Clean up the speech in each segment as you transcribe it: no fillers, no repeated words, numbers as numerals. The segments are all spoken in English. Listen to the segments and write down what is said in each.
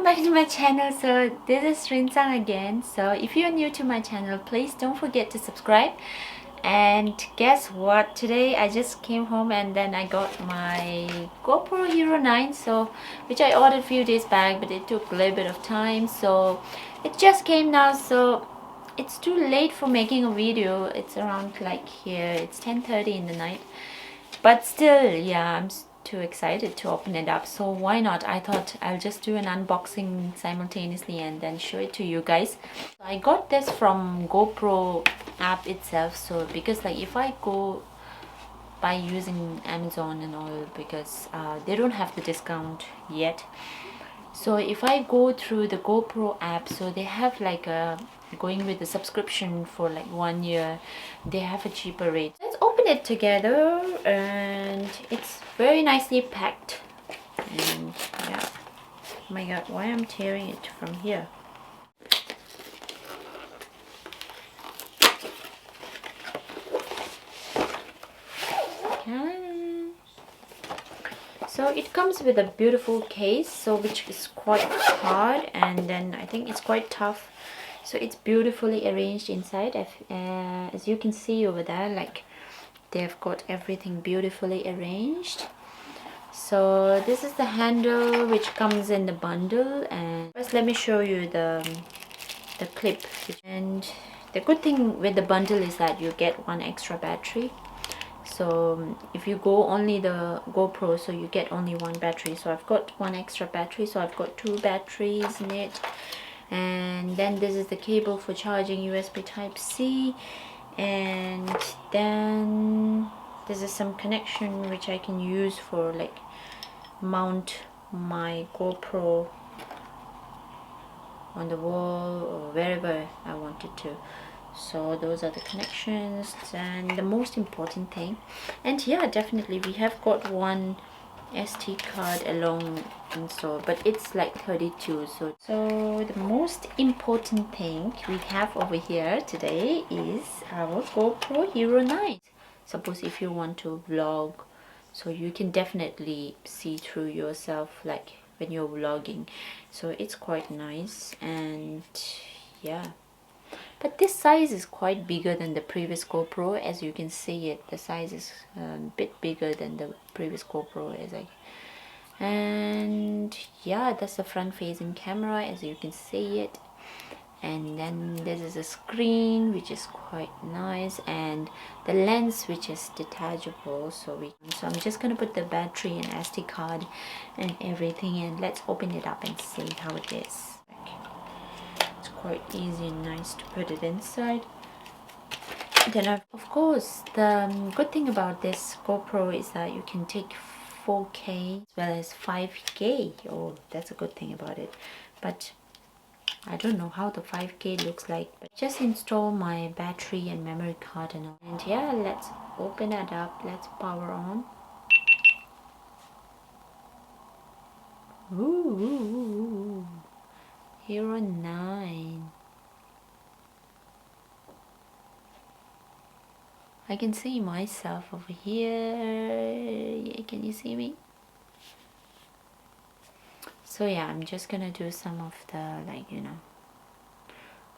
back to my channel. So this is Rinsang again. So if you're new to my channel, please don't forget to subscribe. And guess what, today I just came home and then I got my GoPro Hero 9, so which I ordered a few days back, but it took a little bit of time, so it just came now. So it's too late for making a video. It's around like here, it's 10:30 in the night, but still, yeah, I'm too excited to open it up, so why not? I thought I'll just do an unboxing simultaneously and then show it to you guys. I got this from GoPro app itself, so because like if I go by using Amazon and all, because they don't have the discount yet, so if I go through the GoPro app, so they have like a going with the subscription for like 1 year, they have a cheaper rate. Let's open it together, and it's very nicely packed. And yeah, oh my god, why I'm tearing it from here? So it comes with a beautiful case, so which is quite hard, and then I think it's quite tough. So it's beautifully arranged inside. As you can see over there, like they've got everything beautifully arranged. So this is the handle which comes in the bundle, and first let me show you the clip. And the good thing with the bundle is that you get one extra battery. So if you go only the GoPro, so you get only one battery. So I've got one extra battery, so I've got 2 batteries in it. And then this is the cable for charging, USB Type-C, and then this is some connection which I can use for like mount my GoPro on the wall or wherever I wanted to. So those are the connections, and the most important thing, and yeah, definitely we have got one SD card along installed, but it's like 32. So the most important thing we have over here today is our GoPro Hero 9. Suppose if you want to vlog, so you can definitely see through yourself like when you're vlogging, so it's quite nice. And yeah, but this size is quite bigger than the previous GoPro. As you can see it, the size is a bit bigger than the previous GoPro, and yeah, that's the front facing camera, as you can see it. And then this is a screen which is quite nice, and the lens which is detachable. So I'm just gonna put the battery and SD card and everything, and let's open it up and see how it is. It's quite easy and nice to put it inside. Then of course, the good thing about this GoPro is that you can take 4K as well as 5K. Oh, that's a good thing about it. But I don't know how the 5K looks like, but just install my battery and memory card and all. And yeah, let's open it up. Let's power on. Ooh, Hero 9. I can see myself over here. Can you see me? So yeah, I'm just gonna do some of the, like, you know,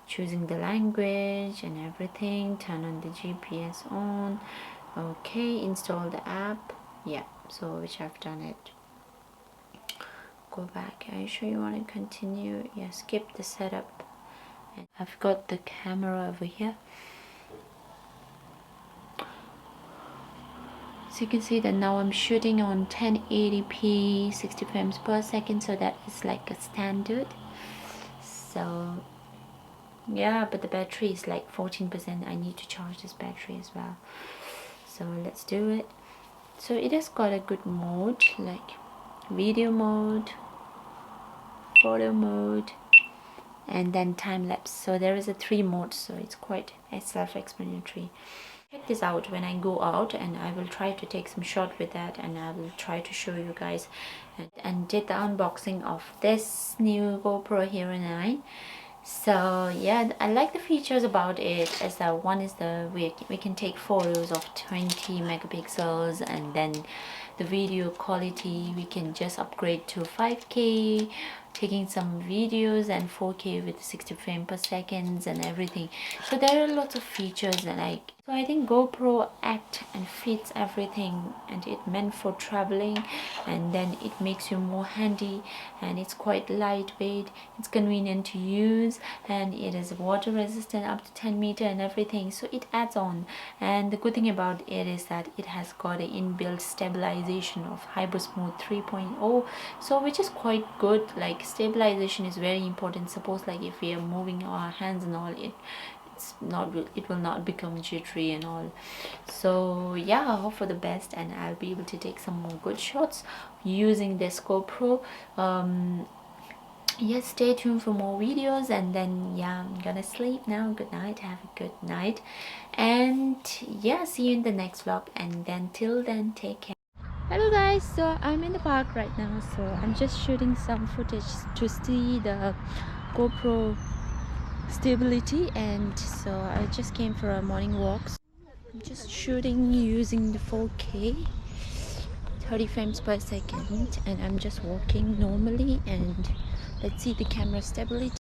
choosing the language and everything. Turn on the GPS on. Okay, install the app. Yeah, so which I've done it. Go back. Are you sure you want to continue? Yeah, skip the setup. And I've got the camera over here. So you can see that now I'm shooting on 1080p 60 frames per second, so that is like a standard. So yeah, but the battery is like 14%. I need to charge this battery as well, so let's do it. So it has got a good mode, like video mode, photo mode, and then time-lapse. So there is a 3 modes, so it's quite self-explanatory. Check this out when I go out, and I will try to take some shot with that, and I will try to show you guys and did the unboxing of this new GoPro Hero 9. So yeah, I like the features about it, as that one is the we can take photos of 20 megapixels, and then the video quality we can just upgrade to 5K, taking some videos and 4K with 60 frames per second and everything. So there are lots of features that so I think GoPro act and fits everything, and it meant for traveling, and then it makes you more handy, and it's quite lightweight, it's convenient to use, and it is water resistant up to 10 meter and everything, so it adds on. And the good thing about it is that it has got an inbuilt stabilization of Hypersmooth 3.0, so which is quite good. Like stabilization is very important. Suppose like if we are moving our hands and all, it will not become jittery and all. So yeah, I hope for the best, and I'll be able to take some more good shots using this GoPro. Yes, stay tuned for more videos, and then yeah, I'm gonna sleep now. Good night, have a good night, and yeah, see you in the next vlog, and then till then, take care. Hello guys, so I'm in the park right now, so I'm just shooting some footage to see the GoPro stability, and so I just came for a morning walk. I'm just shooting using the 4K 30 frames per second, and I'm just walking normally, and let's see the camera stability.